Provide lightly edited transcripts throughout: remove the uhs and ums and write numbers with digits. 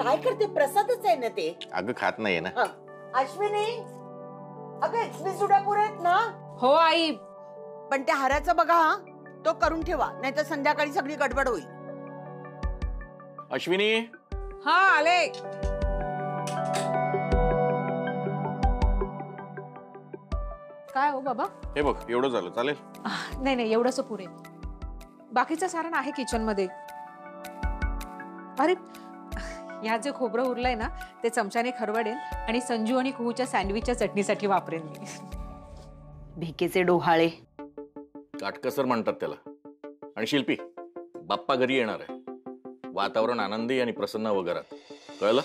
काय करते? प्रसादच आहे ना ते. अगं खात नाहीये ना. अश्विनी, अगं एक्सप्रेस उड्या पुऱ्या आहेत ना? हो आई. पण त्या हाराचं बघा हा, तो करून ठेवा, नाहीतर संध्याकाळी सगळी गडबड होईल. अश्विनी. हा आले. काय हो बाबा? हे बघ एवढं झालं चालेल? नाही नाही एवढंच पुरे. बाकीचं सारण आहे किचन मध्ये. अरे या जे खोबरं उरलंय ना ते चमच्याने खरवडेन आणि संजू आणि कुहूच्या सँडविचच्या चटणीसाठी वापरेन मी. भिकेचे डोहाळे. काटकसर म्हणतात त्याला. आणि शिल्पी, बाप्पा घरी येणार आहे. वातावरण आनंदी आणि प्रसन्न वगैरे. कळलं?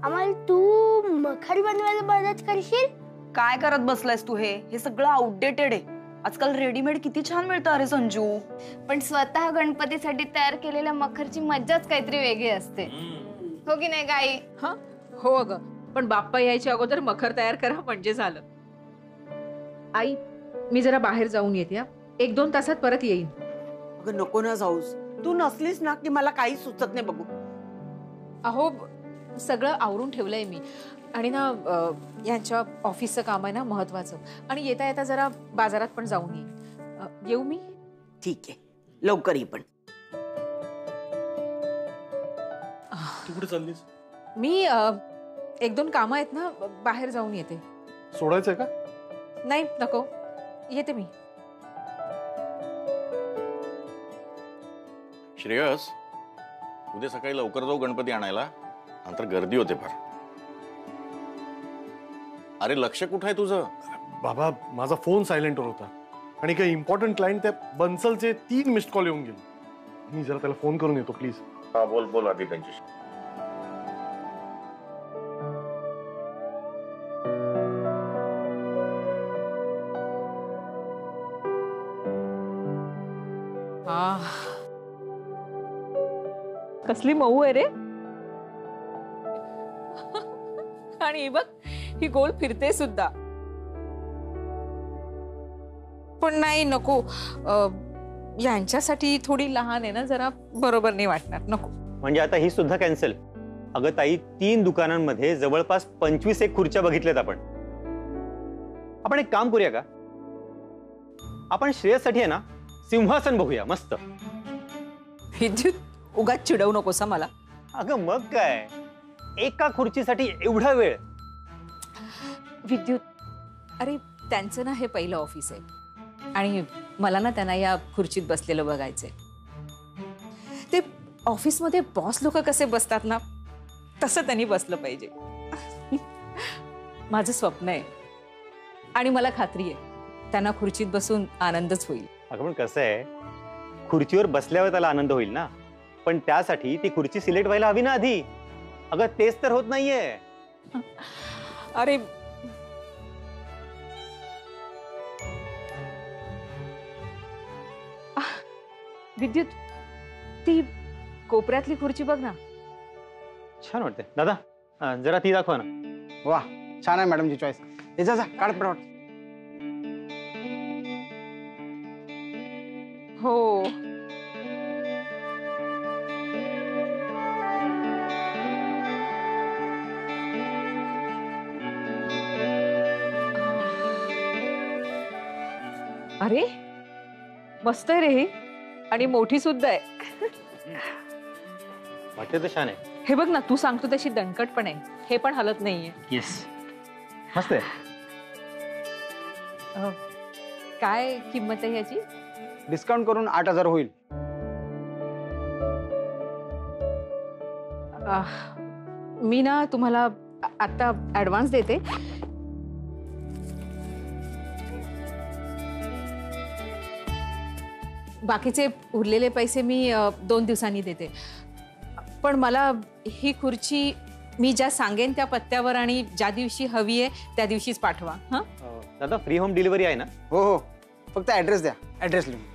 आम्हाला तू मखर बनवायला मदत करशील? काय करत बसलायस तू? हे सगळं आउटडेटेड आहे. आजकाल रेडीमेड किती छान मिळतं अरे संजू. पण स्वतः गणपतीसाठी तयार केलेल्या मखरची मज्जाच काहीतरी वेगळी असते. हो की नाही गाई? हा हो अगं, पण बाप्पा यायच्या अगोदर मखर तयार करा म्हणजे झालं. आई मी जरा बाहेर जाऊन येते. 1-2 तासात परत येईन. अगं नको ना जाऊस. तू नसलीस ना की मला काही सुचत नाही बघू. अहो सगळं आवरून ठेवलंय मी. आणि ना यांच्या ऑफिसचं काम आहे ना महत्वाचं. आणि येता येता जरा बाजारात पण जाऊन येईन. येऊ मी? ठीक आहे, लवकर ये. पण तू कुठे चाललीस? मी 1-2 कामं आहेत ना, बाहेर जाऊन येते. सोडायचंय का? नाही नको, येते मी. श्रेयस, उद्या सकाळी लवकर जाऊ गणपती आणायला, नंतर गर्दी होते फार. अरे लक्ष कुठं आहे तुझं? बाबा माझा फोन सायलेंटवर होता आणि काही इम्पॉर्टंट क्लायंट त्या बन्सलचे 3 मिस्ड कॉल येऊन गेले. मी जरा त्याला फोन करून येतो प्लीज. हा बोल आधी त्यांच्याशी. कसली मऊ आहे रे. आणि बघ ही गोल फिरते सुद्धा. पण नाही नको, यांच्यासाठी थोडी लहान आहे ना, जरा बरोबर नाही वाटणार. नको. म्हणजे आता ही सुद्धा कॅन्सल? अगं ताई, 3 दुकानांमध्ये जवळपास 25 खुर्च्या बघितल्यात आपण. आपण एक काम करूया का? आपण श्रेयससाठी आहे ना सिंहासन बघूया मस्त. विद्युत उगाच चिडवू नकोस मला. अगं मग काय, एका खुर्चीसाठी एवढा वेळ? विद्युत, अरे त्यांचं ना हे पहिलं ऑफिस आहे आणि मला ना त्यांना या खुर्चीत बसलेलं बघायचंय. ते ऑफिसमध्ये बॉस लोक कसे बसतात ना, तसं त्यांनी बसलं पाहिजे. माझं स्वप्न आहे आणि मला खात्री आहे त्यांना खुर्चीत बसून आनंदच होईल. अगं पण कसं आहे, खुर्चीवर बसल्यावर त्याला आनंद होईल ना, पण त्यासाठी ती खुर्ची सिलेक्ट व्हायला हवी ना आधी. अगं तेच तर होत नाहीये. अरे विद्युत, ती कोपऱ्यातली खुर्ची बघ ना. छान वाटते. दादा जरा ती दाखवा ना. वाह, छान आहे मॅडमची चॉईस. जा काढ पटापट. हो अरे मस्त आहे रे ही, आणि मोठी सुद्धा आहे. वाटते तर छान आहे. हे बघ ना, तू सांगतो तशी दणकट पण आहे. हे पण हलत नाहीये. येस, मस्त आहे. काय किंमत आहे याची? डिस्काउंट करून 8,000 होईल. मी ना तुम्हाला आता ऍडव्हान्स देते. बाकीचे उरलेले पैसे मी 2 दिवसांनी देते. पण मला ही खुर्ची मी ज्या सांगेन त्या पत्त्यावर आणि ज्या दिवशी हवी आहे त्या दिवशीच पाठवा. हां दादा, फ्री होम डिलिव्हरी आहे ना? हो हो, फक्त ऍड्रेस द्या. ऍड्रेस लिहून.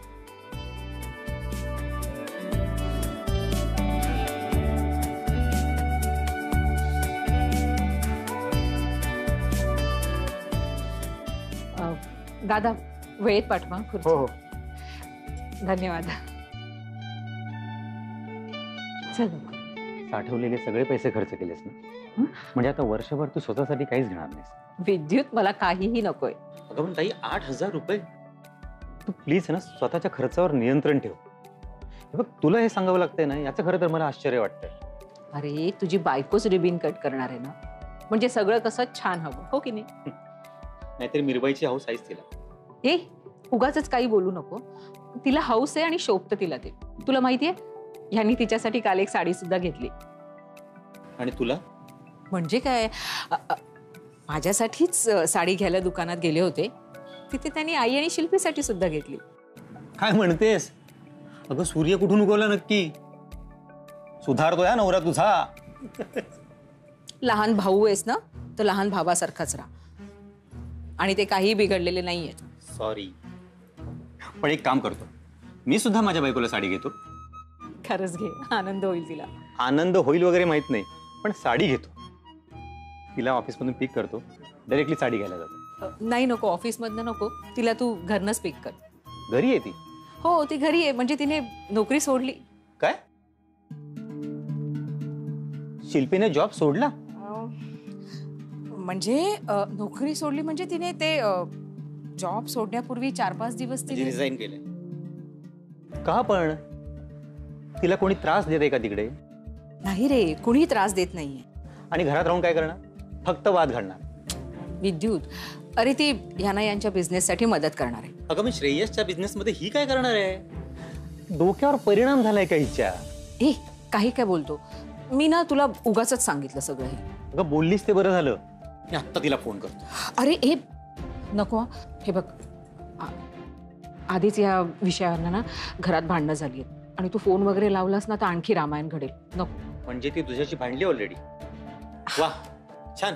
दादा वेळेत पाठवा खुर्ची. हो हो. धन्यवाद. चल साठवलेले सगळे पैसे खर्च केलेस ना, म्हणजे आता वर्षभर तू स्वतःसाठी काहीच घेणार नाहीस. विद्युत मला काहीही नकोय. अगं पण ताई 8,000 रुपये, तू प्लीज ना स्वतःच्या खर्चावर नियंत्रण ठेव. हे बघ तुला हे सांगावं लागतंय ना, याचं खरं तर मला आश्चर्य वाटतंय. अरे तुझी बायकोच रिबीन कट करणार आहे ना, म्हणजे सगळं कसं छान हवं, हो की नाही? नाहीतरी मिरवायची हौस आहेच तिला. ए उगाच काही बोलू नको. तिला हौस आहे आणि शोभतं तिला ते. तुला माहितीये ह्यांनी तिच्यासाठी काल एक साडी सुद्धा घेतली. आणि तुला? म्हणजे काय, माझ्यासाठीच साडी घ्यायला दुकानात गेले होते, तिथे त्यांनी आई आणि शिल्पीसाठी सुद्धा घेतली. काय म्हणतेस? अगं सूर्य कुठून उगवला नक्की? सुधारतोय हा नवरा तुझा. लहान भाऊ आहेस ना, तर लहान भावासारखाच राहा. आणि ते काही बिघडलेले नाहीयेत. सॉरी, पण एक काम करतो, मी सुद्धा माझ्या बायकोला साडी घेतो. खरंच घे, आनंद होईल तिला. आनंद होईल वगैरे माहित नाही, पण साडी घेतो. तिला ऑफिसमधून पिक करतो, डायरेक्टली साडी घ्यायला जातो. नाही नको, ऑफिसमधनं नको, तिला तू घरनंच पिक कर. घरी आहे ती? हो ती घरी आहे, म्हणजे तिने नोकरी सोडली. काय? शिल्पीने जॉब सोडला? म्हणजे नोकरी सोडली म्हणजे तिने ते जॉब सोडण्यापूर्वी 4-5 दिवस तिने रिझाईन केले. का पण? तिला कोणी त्रास देते का तिकडे? नाही रे, कुणी त्रास देत नाहीये. आणि घरात राहून काय करणार? फक्त वाद घालणार. विद्युत, अरे ती ह्यांना यांच्या बिझनेससाठी मदत करणार आहे. अगं मी श्रेयसच्या बिझनेसमध्ये ही काय करणार आहे? डोक्यावर परिणाम झालाय का हिच्या? ए काही काय बोलतो मी ना, तुला उगाचच सांगितलं सगळं हे. अगं बोललीस ते बरं झालं. मी आत्ता तिला फोन करतो. अरे हे नको. हे बघ, आधीच या विषयावर ना घरात भांडणं झाली आहेत आणि तू फोन वगैरे लावलास ना तर आणखी रामायण घडेल. नको. म्हणजे ती तुझ्याशी भांडली ऑलरेडी? वा छान.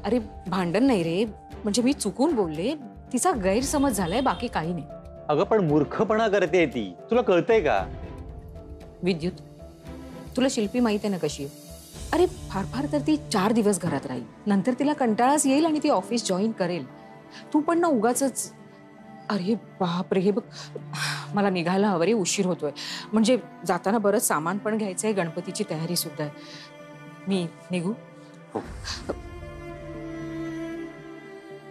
अरे भांडण नाही रे, म्हणजे मी चुकून बोलले, तिचा गैरसमज झालाय, बाकी काही नाही. अगं पण मूर्खपणा करते ती, तुला कळतंय का? विद्युत, तुला शिल्पी माहिती आहे ना कशी आहे? अरे फार फार तर ती 4 दिवस घरात राहील, नंतर तिला कंटाळाच येईल आणि ती ऑफिस जॉईन करेल. तू पण ना उगाचच. अरे बाप रे, हे बघ मला निघायला हवं रे, उशीर होतोय. म्हणजे जाताना बरंच सामान पण घ्यायचंय, गणपतीची तयारी सुद्धा आहे. मी निघू? हो.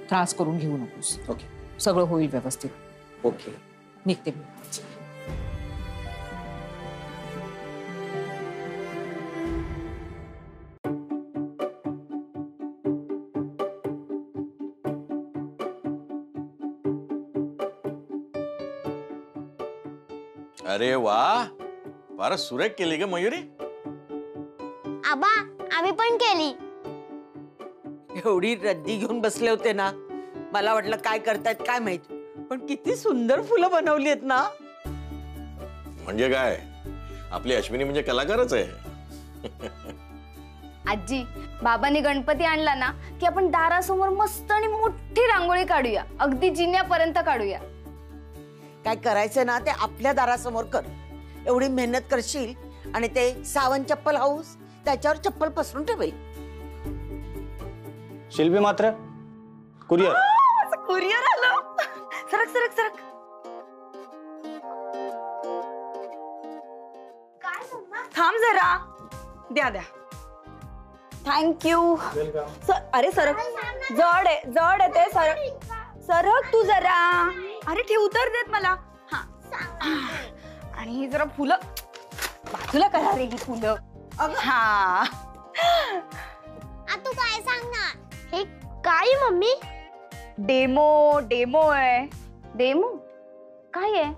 त्रास करून घेऊ नकोस. ओके. सगळं होईल व्यवस्थित. ओके. निघते मी. अरे वा, फारच सुरेख केली ग मयुरी. आबा आम्ही पण केली. एवढी रद्दी घेऊन बसले होते ना, मला वाटलं काय करतायत काय माहित, पण किती सुंदर फुलं बनवली आहेत ना. म्हणजे काय, आपली अश्विनी म्हणजे कलाकारच आहे. आजी, बाबांनी गणपती आणला ना की आपण दारासमोर मस्त आणि मोठी रांगोळी काढूया, अगदी जिन्यापर्यंत काढूया. काय करायचं ना ते आपल्या दारासमोर कर. एवढी मेहनत करशील आणि ते सावन चप्पल हाऊस, त्याच्यावर चप्पल पसरून ठेवेल. शिल्पी मात्र कुरिअर. कुरिअर आलं. सरक सरक सरक. थांब जरा. द्या द्या. थँक्यू. अरे सरक. जड आहे ते. सरक सरक तू जरा. अरे ठेव, उतर देत मला. हा. आणि ही जरा फुलं बाजूला करा रे, ही फुलं. हा. तू काय सांगणार? हे काय मम्मी? डेमो आहे. डेमो काय आहे?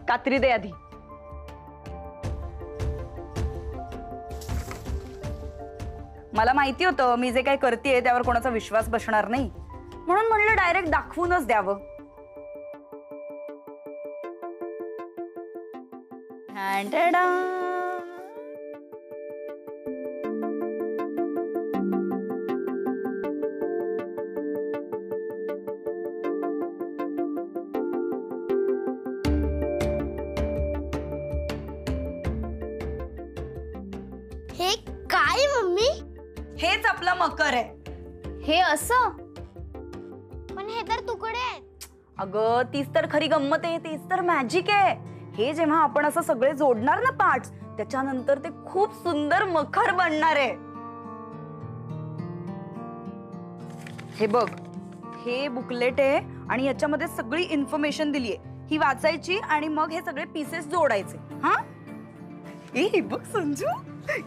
कात्री दे आधी. मला माहिती होतं मी जे काही करतेय त्यावर कोणाचा विश्वास बसणार नाही, म्हणून म्हणलं डायरेक्ट दाखवूनच द्यावं. हे काय मम्मी? हेच आपलं मकर आहे. हे असं? पण हे तर तुकडे आहेत. अगं तीच तर खरी गंमत आहे, तीच तर मॅजिक आहे. हे जेव्हा आपण असं सगळे जोडणार ना पार्ट्स, त्याच्यानंतर ते खूप सुंदर मखर बनणार आहे. हे बघ, हे बुकलेट आहे आणि याच्यामध्ये सगळी इन्फॉर्मेशन दिलीये. ही वाचायची आणि मग हे सगळे पीसेस जोडायचे. हा हे बघ संजू,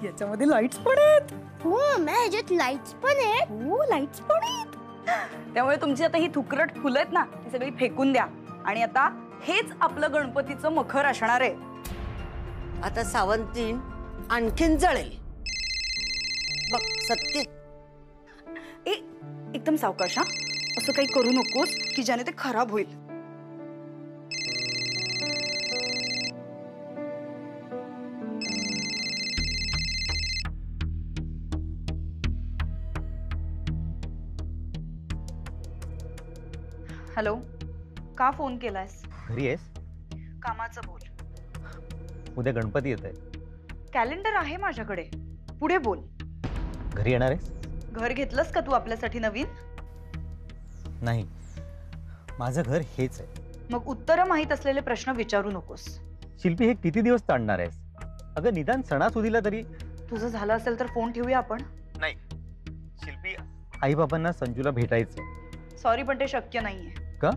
याच्यामध्ये लाईट्स पण आहेत. हो ह्याच्यात लाईट्स पण आहेत. हो लाईट्स पण आहेत. त्यामुळे तुमची आता ही थुकरट फुलं आहेत ना, ती सगळी फेकून द्या आणि आता हेच आपलं गणपतीचं मखर असणार आहे. आता सावंतीन आणखीन जळेल बघ. सत्य एकदम सावकाश हा, असं काही करू नकोस की ज्याने ते खराब होईल. हॅलो, का फोन केलायस? घरी आहेस? कामाचं बोल. उद्या गणपती येत आहे. कॅलेंडर आहे माझ्याकडे, पुढे बोल. घरी येणार आहेस? घर घेतलंस का तू आपल्यासाठी नवीन? नाही, माझं घर हेच आहे. मग उत्तरं माहित असलेले प्रश्न विचारू नकोस. शिल्पी, हे किती दिवस ताणणार आहेस? अगं निदान सणासुदीला तरी. तुझं झालं असेल तर फोन ठेवूया आपण. नाही शिल्पी, आई बाबांना संजूला भेटायचं. सॉरी पण ते शक्य नाहीये. का?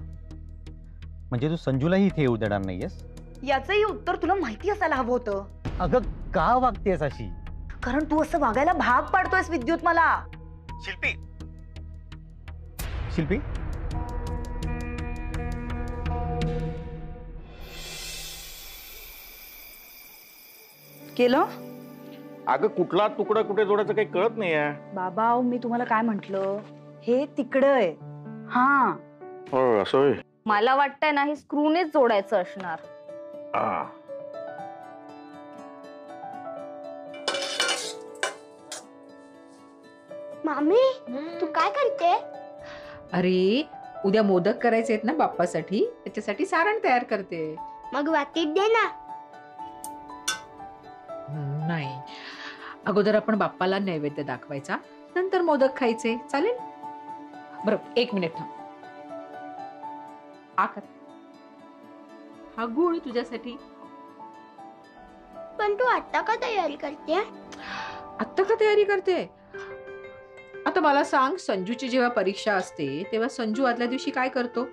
म्हणजे तू संजूलाही इथे येऊ देणार नाहीयेस? याचंही उत्तर तुला माहिती असायला हवं होतं. अगं का वागतेस अशी? कारण तू असं वागायला भाग पाडतोयस विद्युत मला. शिल्पी, शिल्पी, केलं? अगं कुठला तुकडा कुठे जोडायचं काही कळत नाहीये. बाबा मी तुम्हाला काय म्हंटल, हे तिकडं आहे. हा हो असं होय. मला वाटतंय ना हे स्क्रूनेच जोडायचं असणार. मामी तू काय करते? अरे उद्या मोदक करायचे आहेत ना बाप्पासाठी, त्याच्यासाठी सारण तयार करते. मग वाटीत दे ना. नाही, अगोदर आपण बाप्पाला नैवेद्य दाखवायचा, नंतर मोदक खायचे. चालेल? बरं 1 मिनिट थांब. हा गुळ तुझ्यासाठी. पण तू आता का तयारी करते? आत्ता का तयारी करते? आता मला सांग, संजूची जेव्हा परीक्षा असते तेव्हा संजू आदल्या दिवशी काय करतो?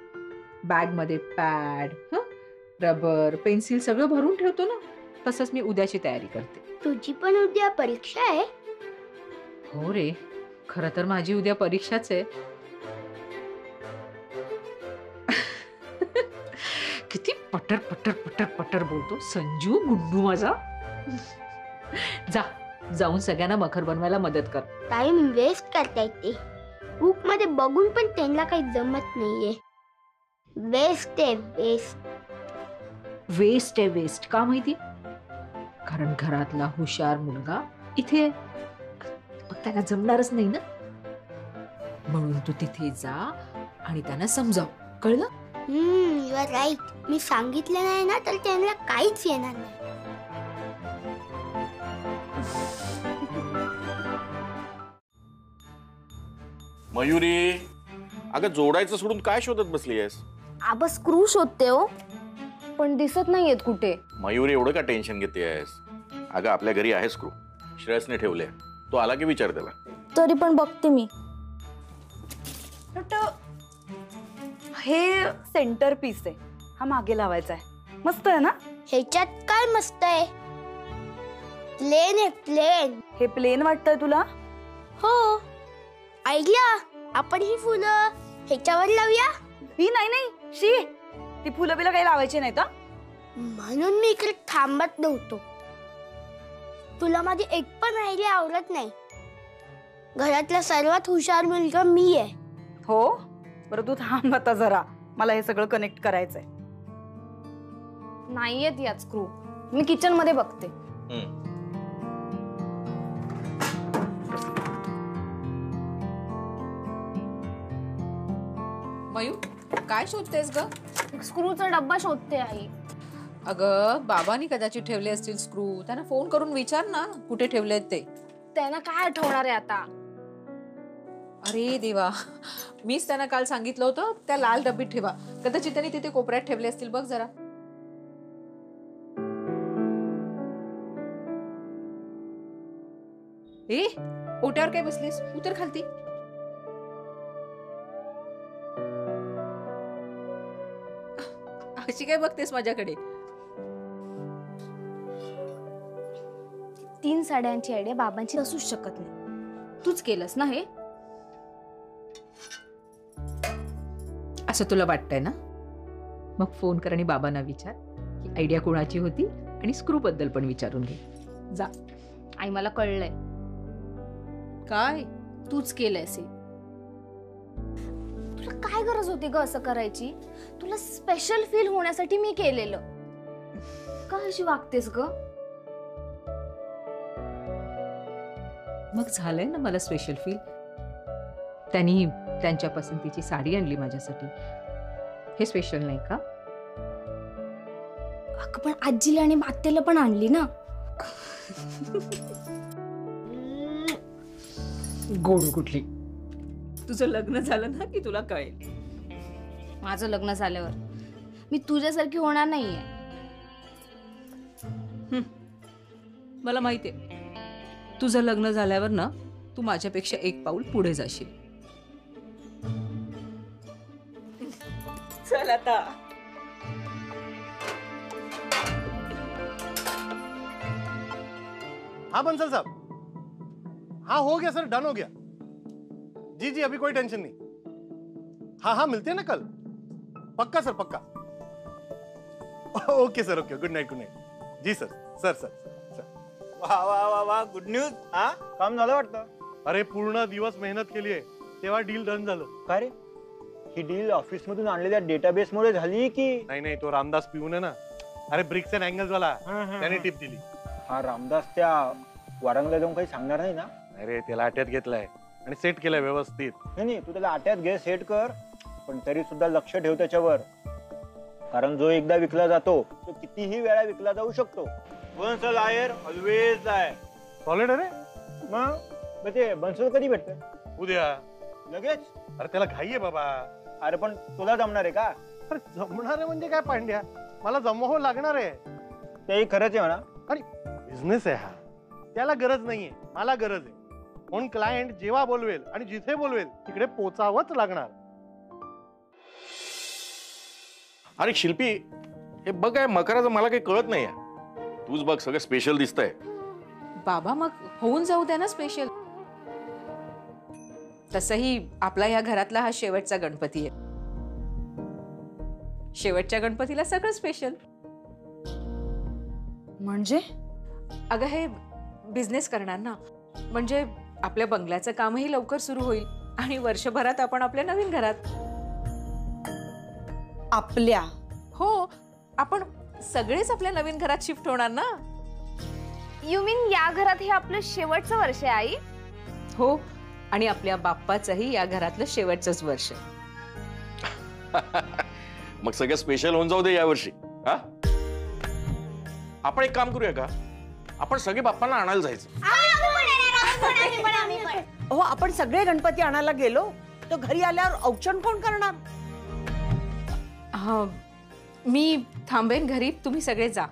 बॅग मध्ये पॅड, रबर, पेन्सिल सगळं भरून ठेवतो ना. तसंच मी उद्याची तयारी करते. तुझी पण उद्या परीक्षा आहे? हो रे, खरं तर माझी उद्या परीक्षाच आहे. किती पटर पटर पटर पटर बोलतो संजू गुड्डू माझा. जाऊन सगळ्यांना मखर बनवायला मदत कर. टाइम वेस्ट करता येते. बुक मध्ये बघून पण त्यांना काही जमत नाहीये. वेस्ट आहे वेस्ट. वेस्ट आहे वेस्ट का माहिती? कारण घरातला हुशार मुलगा इथे त्याला जमणारच नाही ना. म्हणून तू तिथे जा आणि त्यांना समजाव. कळलं? You R right. मी सांगितलं नाही ना तर त्यांना काहीच येणार नाही. मयुरी, अगं जोडायचं सोडून काय शोधत बसली आहेस? आबा स्क्रू शोधते हो, पण दिसत नाहीयेत कुठे. मयुरी एवढं का टेन्शन घेते आहेस? अगं आपल्या घरी आहे स्क्रू, श्रेयसने ठेवले. तो आला की विचार त्याला. तरी पण बघते मी. हे सेंटर पीस आहे, हा मागे लावायचा आहे. मस्त आहे ना? ह्याच्यात काय मस्त आहे? प्लेन आहे प्लेन. हे प्लेन वाटतंय तुला? हो. आयडिया, आपण ही फुलं ह्याच्यावर लावूया. ही नाही शी, ती फुलं बिलं काही लावायची नाही का? म्हणून मी इकडे थांबत नव्हतो. तुला माझी एक पण आयडिया आवडत नाही. घरातला सर्वात हुशार मुलगा मी आहे. हो, बरं तू थांब आता जरा, मला हे सगळं कनेक्ट करायचंय. नाहीयेत यात स्क्रू. मी किचन मध्ये बघते. मयू, काय शोधतेस ग? स्क्रूचा डब्बा शोधते आई. अगं बाबांनी कदाचित ठेवले असतील स्क्रू. त्यांना फोन करून विचार ना कुठे ठेवलेत ते. त्यांना काय आठवणार आहे आता? अरे देवा, मीच त्यांना काल सांगितलं होतं त्या लाल डब्बीत ठेवा. कदाचित त्यांनी तिथे कोपऱ्यात ठेवले असतील. बघ जरा. ए, ओट्यावर काय बसलीस? उतर खालती. अशी काय बघतेस माझ्याकडे? 3 साड्यांची आयडिया बाबांची असूच शकत नाही. तूच केलंस ना हे? असं तुला वाटतंय ना? मग फोन कर आणि बाबांना विचार की आयडिया कोणाची होती आणि स्क्रू बद्दल पण विचारून घे. जा. आई मला कळलंय काय तूच केलंयस हे. तुला काय गरज होती ग असं करायची? तुला स्पेशल फील होण्यासाठी मी केलेलं. का अशी वागतेस ग? मग झालंय ना मला स्पेशल फील. त्यांनी त्यांच्या पसंतीची साडी आणली माझ्यासाठी. हे स्पेशल नाही का? अगं पण आजीला आणि मातेला पण आणली ना. गोड कुठली. तुझं लग्न झालं ना की तुला कळेल. माझं लग्न झाल्यावर मी तुझ्यासारखी होणार नाहीये. मला माहितीये तुझं लग्न झाल्यावर ना तू माझ्यापेक्षा एक पाऊल पुढे जाशील. चल आता. हाँ बंसल साहब, हाँ हो गया सर, डन हो गया. जी जी अभी कोई टेंशन नहीं. हाँ हाँ मिलते हैं ना कल. पक्का सर पक्का. Okay sir okay. Good night good night. जी सर सर सर सर. वाह वाह वाह वाह, गुड न्यूज. हा काम झालं वाटतं. अरे पूर्ण दिवस मेहनत केली आहे तेव्हा डील डन झालं. काय रे, ही डील ऑफिस मधून आणलेल्या डेटाबेस मुळे झाली की? नाही नाही, तो रामदास पिऊन आहे ना, अरे ब्रिक्स अँड अँगल्स वाला, त्याने टिप दिली. हा रामदास त्या वारंगला जाऊन काही सांगणार नाही ना? अरे त्याला अट्यात घेतलाय आणि सेट केलाय व्यवस्थित. नाही तू त्याला आट्यात घे, सेट कर, पण तरी सुद्धा लक्ष ठेव त्याच्यावर. कारण जो एकदा विकला जातो तो कितीही वेळा विकला जाऊ शकतो. वन्स अ लायर ऑलवेज लायर. सॉलिड. अरे मग ते बन्सल कधी भेटतं? उद्या लगेच. अरे त्याला घाई आहे बाबा. अरे पण तुला जमणार आहे का? अरे जमणार आहे म्हणजे काय पांड्या, मला जमवावं लागणार आहे. तेही खरंच आहे म्हणा. आणि बिझनेस आहे हा, त्याला गरज नाहीये, मला गरज आहे. म्हणून क्लायंट जेव्हा बोलवेल आणि जिथे बोलवेल तिकडे पोचावंच लागणार. अरे शिल्पी, हे बघ काय मकराचं मला काही कळत नाही. तूच बघ सगळं स्पेशल दिसतंय. बाबा मग होऊन जाऊ द्या ना स्पेशल. तसही आपला या घरातला हा शेवटचा गणपती आहे. शेवटच्या गणपतीला सगळं स्पेशल. म्हणजे अगं हे बिझनेस करणार ना, म्हणजे आपल्या बंगल्याचं कामही लवकर सुरू होईल आणि वर्षभरात आपण आपल्या नवीन घरात. आपल्या? हो, आपण सगळेच आपल्या नवीन घरात शिफ्ट होणार ना. यू मीन या घरात हे आपलं शेवटचं वर्ष आहे आई? हो, आणि आपल्या बाप्पाचंही या घरातलं शेवटचंच वर्ष. मग सगळं स्पेशल होऊन जाऊ दे यावर्षी. हा, आपण एक काम करूया का, आपण सगळे बाप्पांना आणायला जायचं. हो, आपण सगळे गणपती आणायला गेलो तर घरी आल्यावर औक्षण कोण करणार? हा, मी थांबेन घरी, तुम्ही सगळे जा.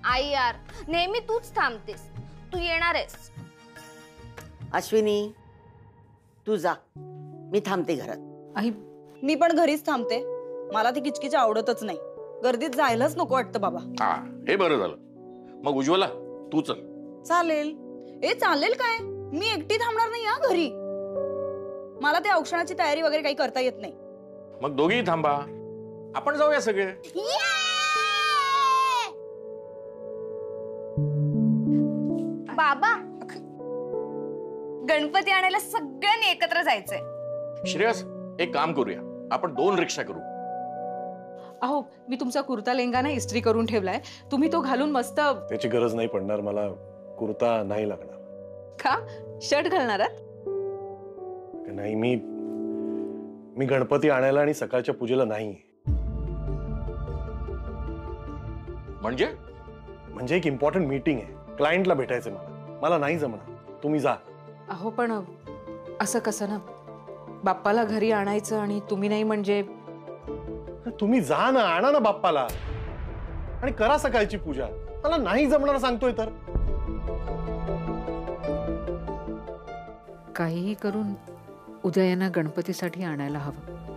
आई यार, नेहमी तूच थांबतेस. तू येणार आहेस? अश्विनी तू जा, मी थांबते घरात. आई, मी पण घरीच थांबते. मला ती किचकिच आवडतच नाही. गर्दीत जायलाच नको वाटतं बाबा. हा, हे बरं झालं. मग उज्ज्वला तू चल. चालेल. ए चालेल काय, मी एकटी थांबणार नाही हा घरी. मला ते औक्षणाची तयारी वगैरे काही करता येत नाही. मग दोघेही थांबा, आपण जाऊया सगळे. बाबा, गणपती आणायला सगळ्यांनी एकत्र जायचंय. श्रेयस, एक काम करूया, आपण 2 रिक्षा करू. अहो, मी तुमचा कुर्ता लेंगा ना इस्त्री करून ठेवलाय, तुम्ही तो घालून मस्त. त्याची गरज नाही पडणार, मला कुर्ता नाही लागणार. का शर्ट घालणार आहात? नाही, मी गणपती आणायला आणि सकाळच्या पूजेला नाही. म्हणजे एक इम्पॉर्टंट मीटिंग आहे, क्लायंटला भेटायचं. मला नाही जमणार. तुम्ही जा. अहो पण असं कसं ना, बाप्पाला घरी आणायचं आणि तुम्ही नाही म्हणजे? तुम्ही जा ना, आणा ना बाप्पाला आणि करा सकाळची पूजा. मला नाही जमणार सांगतोय तर. काहीही करून उद्या यांना गणपतीसाठी आणायला हवं.